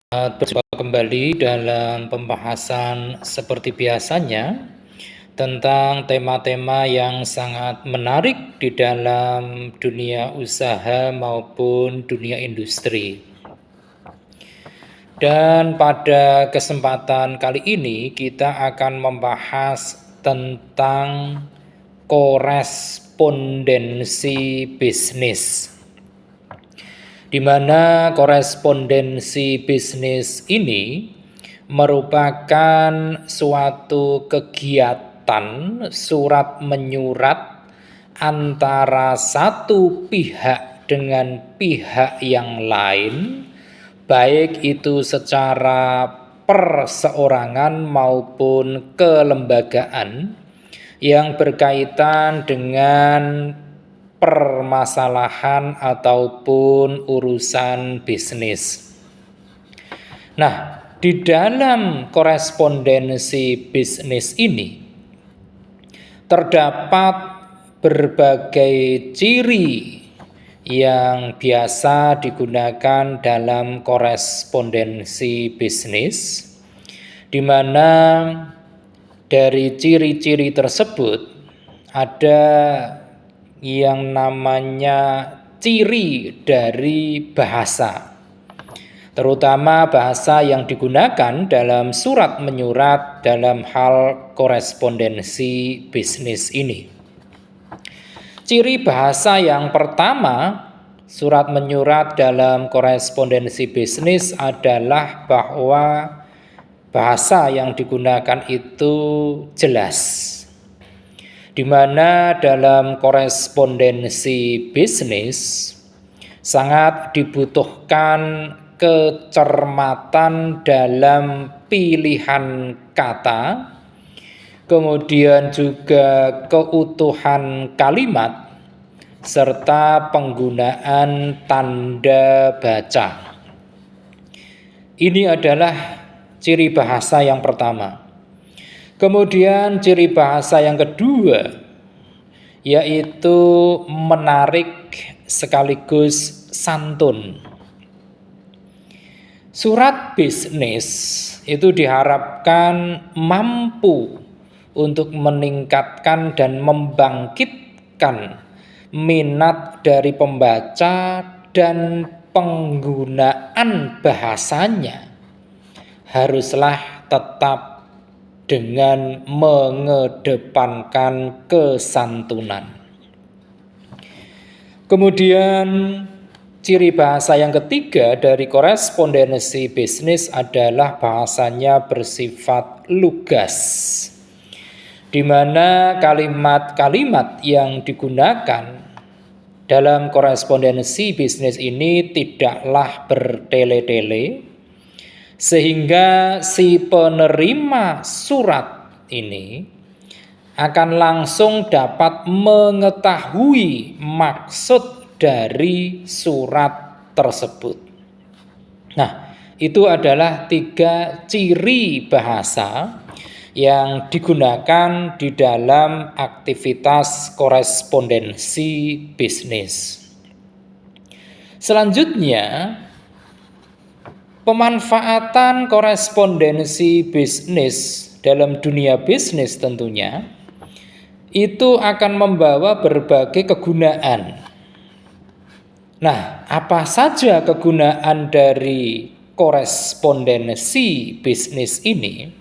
Berjumpa kembali dalam pembahasan seperti biasanya tentang tema-tema yang sangat menarik di dalam dunia usaha maupun dunia industri. Dan pada kesempatan kali ini kita akan membahas tentang korespondensi bisnis, di mana korespondensi bisnis ini merupakan suatu kegiatan surat menyurat antara satu pihak dengan pihak yang lain, baik itu secara perseorangan maupun kelembagaan, yang berkaitan dengan permasalahan ataupun urusan bisnis. Nah, di dalam korespondensi bisnis ini terdapat berbagai ciri yang biasa digunakan dalam korespondensi bisnis, di mana dari ciri-ciri tersebut ada yang namanya ciri dari bahasa, terutama bahasa yang digunakan dalam surat menyurat dalam hal korespondensi bisnis ini. Ciri bahasa yang pertama surat menyurat dalam korespondensi bisnis adalah bahwa bahasa yang digunakan itu jelas, di mana dalam korespondensi bisnis sangat dibutuhkan kecermatan dalam pilihan kata, kemudian juga keutuhan kalimat, serta penggunaan tanda baca. Ini adalah ciri bahasa yang pertama. Kemudian ciri bahasa yang kedua yaitu menarik sekaligus santun. Surat bisnis itu diharapkan mampu untuk meningkatkan dan membangkitkan minat dari pembaca, dan penggunaan bahasanya haruslah tetap dengan mengedepankan kesantunan. Kemudian ciri bahasa yang ketiga dari korespondensi bisnis adalah bahasanya bersifat lugas, di mana kalimat-kalimat yang digunakan dalam korespondensi bisnis ini tidaklah bertele-tele, sehingga si penerima surat ini akan langsung dapat mengetahui maksud dari surat tersebut. Nah, itu adalah 3 ciri bahasa yang digunakan di dalam aktivitas korespondensi bisnis. Selanjutnya, pemanfaatan korespondensi bisnis dalam dunia bisnis tentunya itu akan membawa berbagai kegunaan. Nah, apa saja kegunaan dari korespondensi bisnis ini?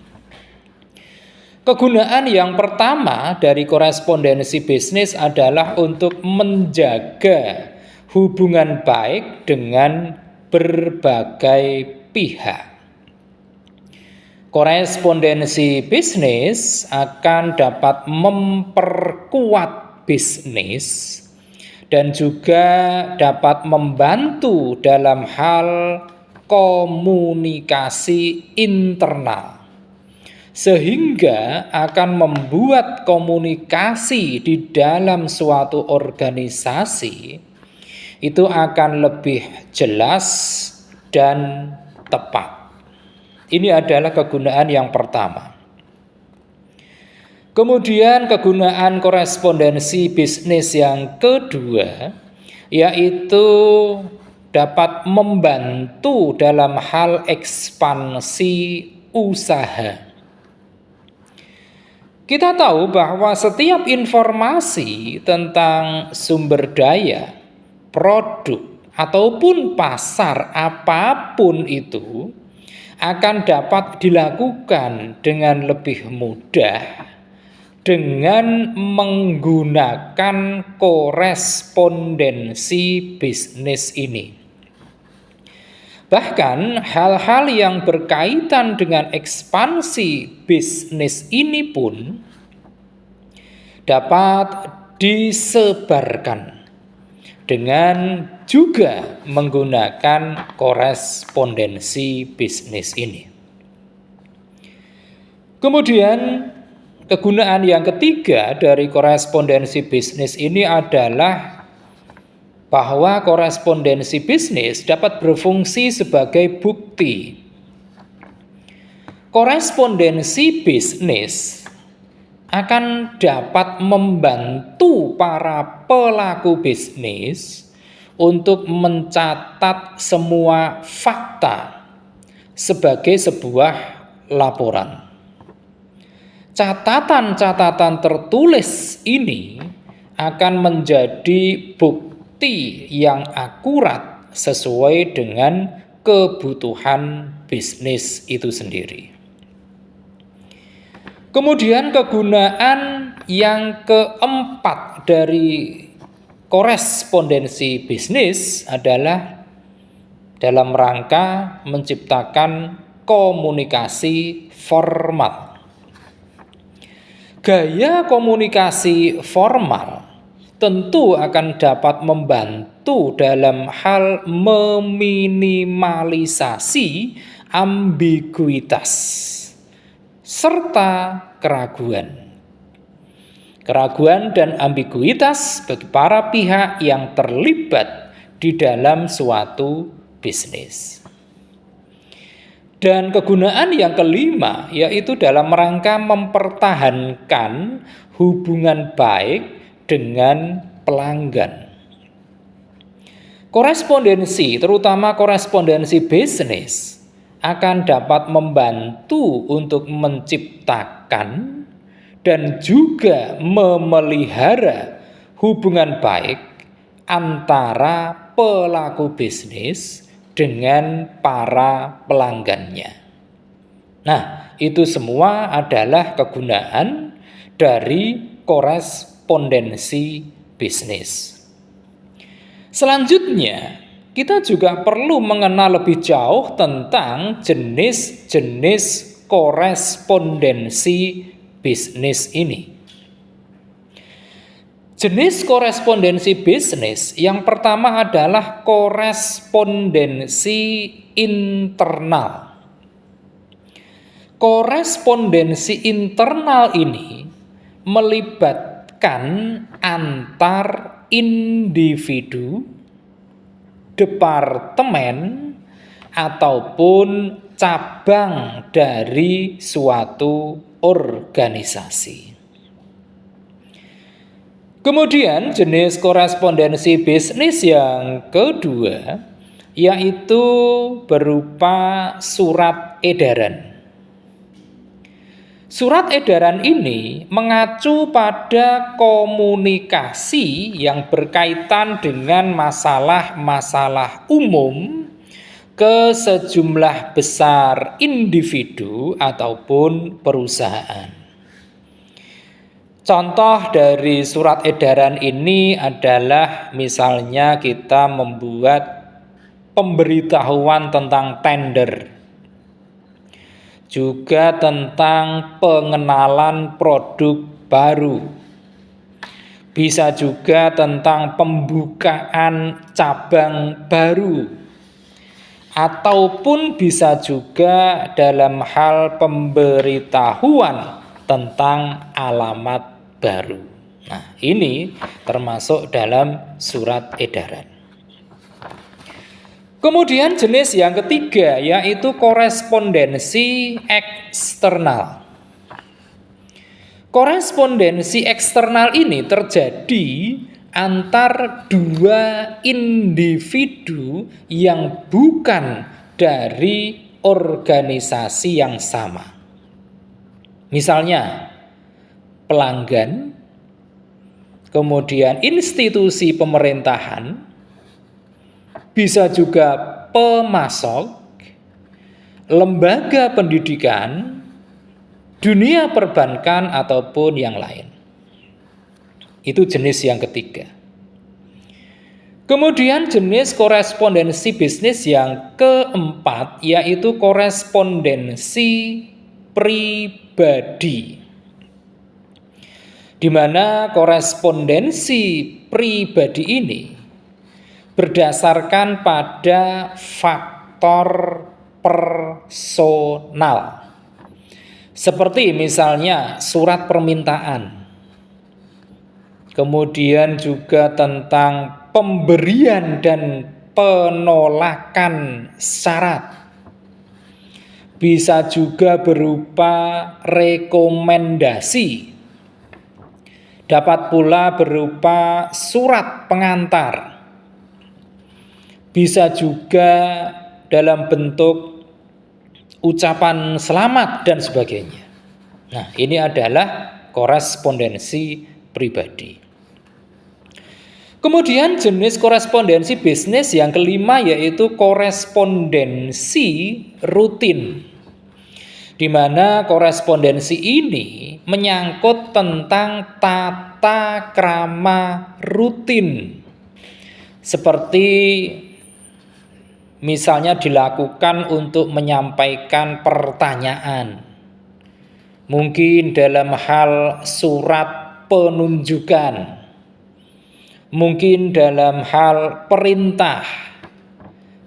Kegunaan yang pertama dari korespondensi bisnis adalah untuk menjaga hubungan baik dengan berbagai pihak. Korespondensi bisnis akan dapat memperkuat bisnis dan juga dapat membantu dalam hal komunikasi internal, sehingga akan membuat komunikasi di dalam suatu organisasi itu akan lebih jelas dan tepat. Ini adalah kegunaan yang pertama. Kemudian kegunaan korespondensi bisnis yang kedua yaitu dapat membantu dalam hal ekspansi usaha. Kita tahu bahwa setiap informasi tentang sumber daya, produk, ataupun pasar apapun itu akan dapat dilakukan dengan lebih mudah dengan menggunakan korespondensi bisnis ini. Bahkan hal-hal yang berkaitan dengan ekspansi bisnis ini pun dapat disebarkan dengan juga menggunakan korespondensi bisnis ini. Kemudian kegunaan yang ketiga dari korespondensi bisnis ini adalah bahwa korespondensi bisnis dapat berfungsi sebagai bukti. Korespondensi bisnis akan dapat membantu para pelaku bisnis untuk mencatat semua fakta sebagai sebuah laporan. Catatan-catatan tertulis ini akan menjadi bukti yang akurat sesuai dengan kebutuhan bisnis itu sendiri. Kemudian kegunaan yang keempat dari korespondensi bisnis adalah dalam rangka menciptakan komunikasi formal. Gaya komunikasi formal tentu akan dapat membantu dalam hal meminimalisasi ambiguitas serta keraguan. Keraguan dan ambiguitas bagi para pihak yang terlibat di dalam suatu bisnis. Dan kegunaan yang kelima yaitu dalam rangka mempertahankan hubungan baik dengan pelanggan. Korespondensi, terutama korespondensi bisnis, akan dapat membantu untuk menciptakan dan juga memelihara hubungan baik antara pelaku bisnis dengan para pelanggannya. Nah, itu semua adalah kegunaan dari korespondensi bisnis. Selanjutnya, kita juga perlu mengenal lebih jauh tentang jenis-jenis korespondensi bisnis ini. Jenis korespondensi bisnis yang pertama adalah korespondensi internal. Korespondensi internal ini melibatkan antar individu, departemen, ataupun cabang dari suatu organisasi. Kemudian jenis korespondensi bisnis yang kedua yaitu berupa surat edaran. Surat edaran ini mengacu pada komunikasi yang berkaitan dengan masalah-masalah umum ke sejumlah besar individu ataupun perusahaan. Contoh dari surat edaran ini adalah misalnya kita membuat pemberitahuan tentang tender, juga tentang pengenalan produk baru, bisa juga tentang pembukaan cabang baru, ataupun bisa juga dalam hal pemberitahuan tentang alamat baru. Nah, ini termasuk dalam surat edaran. Kemudian jenis yang ketiga yaitu korespondensi eksternal. Korespondensi eksternal ini terjadi antar dua individu yang bukan dari organisasi yang sama. Misalnya pelanggan, kemudian institusi pemerintahan, bisa juga pemasok, lembaga pendidikan, dunia perbankan, ataupun yang lain. Itu jenis yang ketiga. Kemudian jenis korespondensi bisnis yang keempat, yaitu korespondensi pribadi. Di mana korespondensi pribadi ini berdasarkan pada faktor personal. Seperti misalnya surat permintaan. Kemudian juga tentang pemberian dan penolakan syarat. Bisa juga berupa rekomendasi. Dapat pula berupa surat pengantar. Bisa juga dalam bentuk ucapan selamat dan sebagainya. Nah, ini adalah korespondensi pribadi. Kemudian jenis korespondensi bisnis yang kelima yaitu korespondensi rutin. Di mana korespondensi ini menyangkut tentang tata krama rutin. Seperti misalnya dilakukan untuk menyampaikan pertanyaan. Mungkin dalam hal surat penunjukan. Mungkin dalam hal perintah,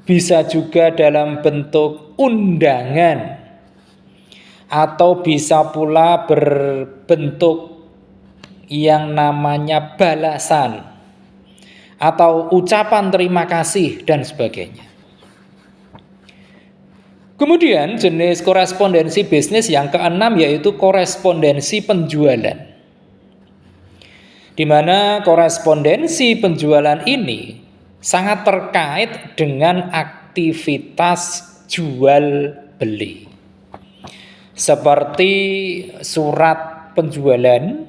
bisa juga dalam bentuk undangan, atau bisa pula berbentuk yang namanya balasan, atau ucapan terima kasih, dan sebagainya. Kemudian jenis korespondensi bisnis yang keenam yaitu korespondensi penjualan. Di mana korespondensi penjualan ini sangat terkait dengan aktivitas jual beli. Seperti surat penjualan,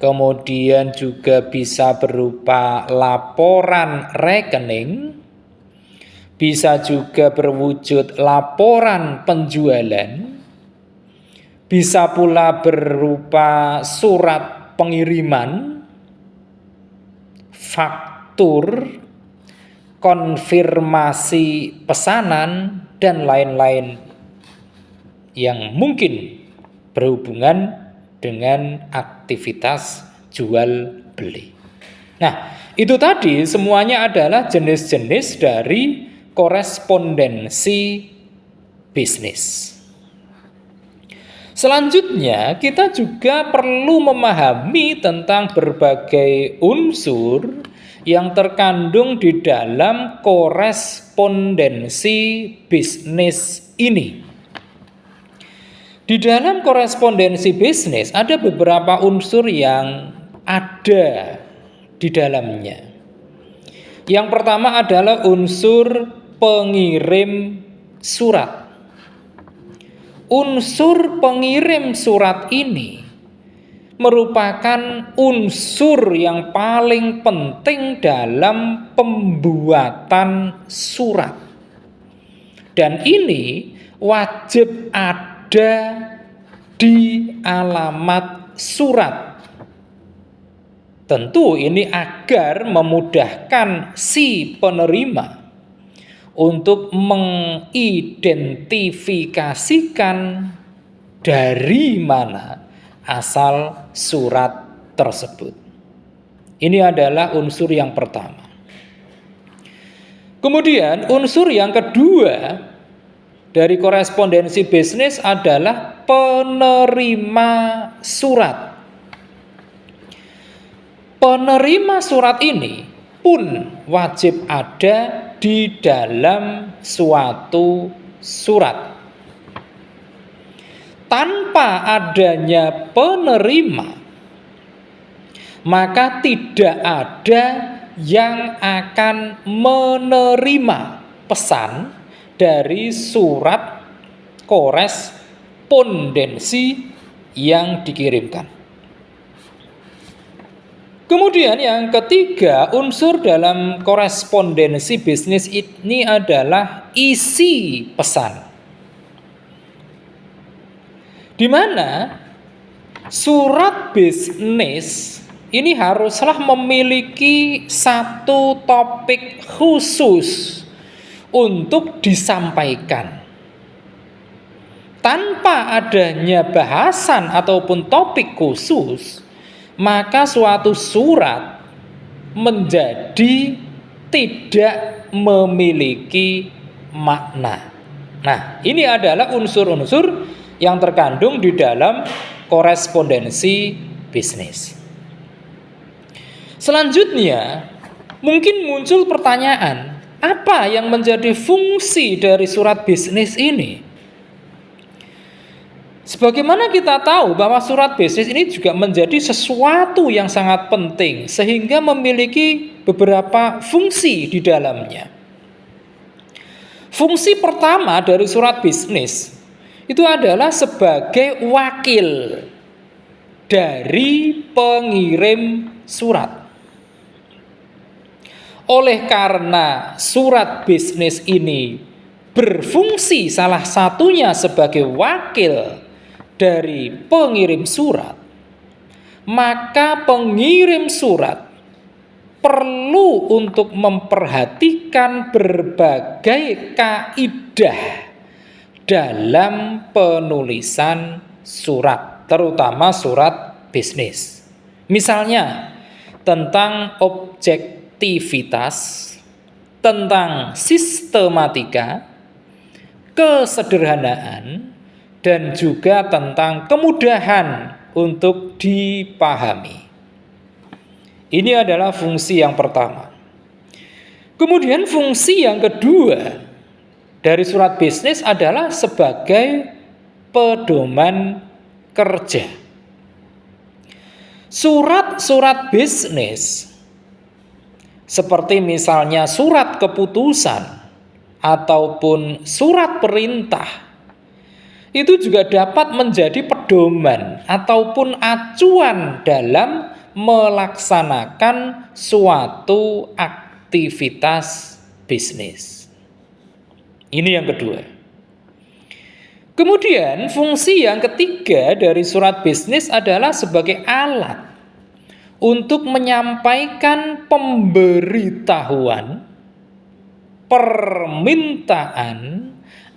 kemudian juga bisa berupa laporan rekening, bisa juga berwujud laporan penjualan, bisa pula berupa surat pengiriman, faktur, konfirmasi pesanan, dan lain-lain yang mungkin berhubungan dengan aktivitas jual beli. Nah, itu tadi semuanya adalah jenis-jenis dari korespondensi bisnis. Selanjutnya, kita juga perlu memahami tentang berbagai unsur yang terkandung di dalam korespondensi bisnis ini. Di dalam korespondensi bisnis ada beberapa unsur yang ada di dalamnya. Yang pertama adalah unsur pengirim surat. Unsur pengirim surat ini merupakan unsur yang paling penting dalam pembuatan surat. Dan ini wajib ada di alamat surat. Tentu ini agar memudahkan si penerima untuk mengidentifikasikan dari mana asal surat tersebut. Ini adalah unsur yang pertama. Kemudian unsur yang kedua dari korespondensi bisnis adalah penerima surat. Penerima surat ini pun wajib ada di dalam suatu surat. Tanpa adanya penerima, maka tidak ada yang akan menerima pesan dari surat korespondensi yang dikirimkan. Kemudian yang ketiga, unsur dalam korespondensi bisnis ini adalah isi pesan, di mana surat bisnis ini haruslah memiliki satu topik khusus untuk disampaikan. Tanpa adanya bahasan ataupun topik khusus, maka suatu surat menjadi tidak memiliki makna. Nah, ini adalah unsur-unsur yang terkandung di dalam korespondensi bisnis. Selanjutnya, mungkin muncul pertanyaan, apa yang menjadi fungsi dari surat bisnis ini? Sebagaimana kita tahu bahwa surat bisnis ini juga menjadi sesuatu yang sangat penting, sehingga memiliki beberapa fungsi di dalamnya. Fungsi pertama dari surat bisnis itu adalah sebagai wakil dari pengirim surat. Oleh karena surat bisnis ini berfungsi salah satunya sebagai wakil dari pengirim surat, maka pengirim surat perlu untuk memperhatikan berbagai kaidah dalam penulisan surat, terutama surat bisnis. Misalnya tentang objektivitas, tentang sistematika, kesederhanaan, dan juga tentang kemudahan untuk dipahami. Ini adalah fungsi yang pertama. Kemudian fungsi yang kedua dari surat bisnis adalah sebagai pedoman kerja. Surat-surat bisnis seperti misalnya surat keputusan ataupun surat perintah itu juga dapat menjadi pedoman ataupun acuan dalam melaksanakan suatu aktivitas bisnis. Ini yang kedua. Kemudian fungsi yang ketiga dari surat bisnis adalah sebagai alat untuk menyampaikan pemberitahuan, permintaan,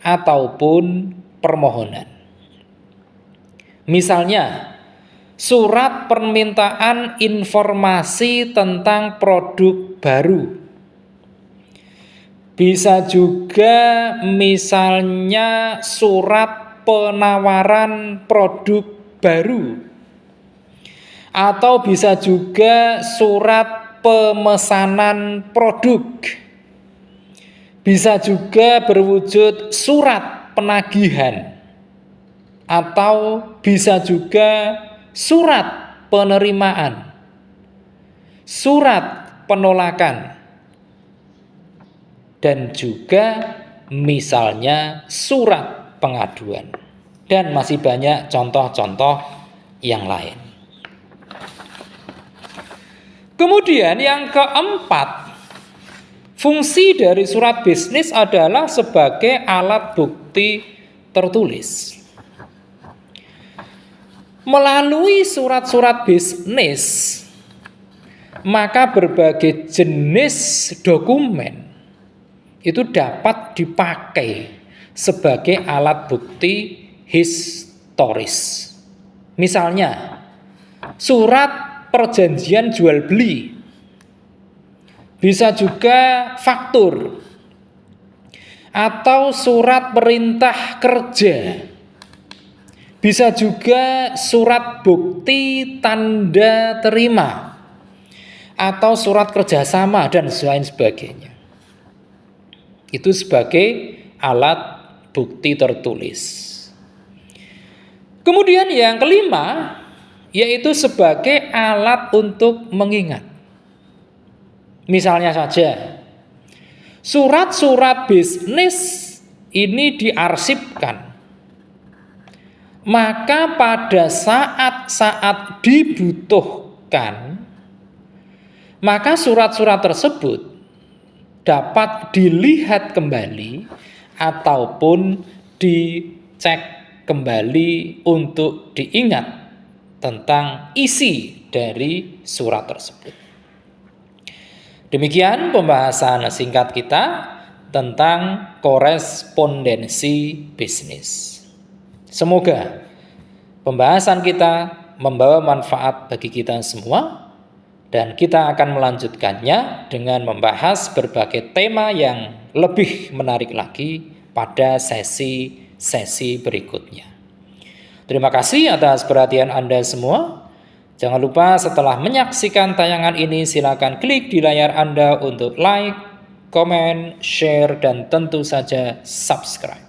ataupun permohonan. Misalnya, surat permintaan informasi tentang produk baru. Bisa juga misalnya surat penawaran produk baru. Atau bisa juga surat pemesanan produk. Bisa juga berwujud surat penagihan, atau bisa juga surat penerimaan, surat penolakan, dan juga misalnya surat pengaduan, dan masih banyak contoh-contoh yang lain. Kemudian yang keempat, fungsi dari surat bisnis adalah sebagai alat bukti tertulis. Melalui surat-surat bisnis, maka berbagai jenis dokumen itu dapat dipakai sebagai alat bukti historis. Misalnya, surat perjanjian jual beli, bisa juga faktur, atau surat perintah kerja, bisa juga surat bukti tanda terima, atau surat kerjasama, dan lain sebagainya. Itu sebagai alat bukti tertulis. Kemudian yang kelima, yaitu sebagai alat untuk mengingat. Misalnya saja, surat-surat bisnis ini diarsipkan. Maka pada saat-saat dibutuhkan, maka surat-surat tersebut dapat dilihat kembali ataupun dicek kembali untuk diingat tentang isi dari surat tersebut. Demikian pembahasan singkat kita tentang korespondensi bisnis. Semoga pembahasan kita membawa manfaat bagi kita semua, dan kita akan melanjutkannya dengan membahas berbagai tema yang lebih menarik lagi pada sesi-sesi berikutnya. Terima kasih atas perhatian Anda semua. Jangan lupa setelah menyaksikan tayangan ini, silakan klik di layar Anda untuk like, komen, share, dan tentu saja subscribe.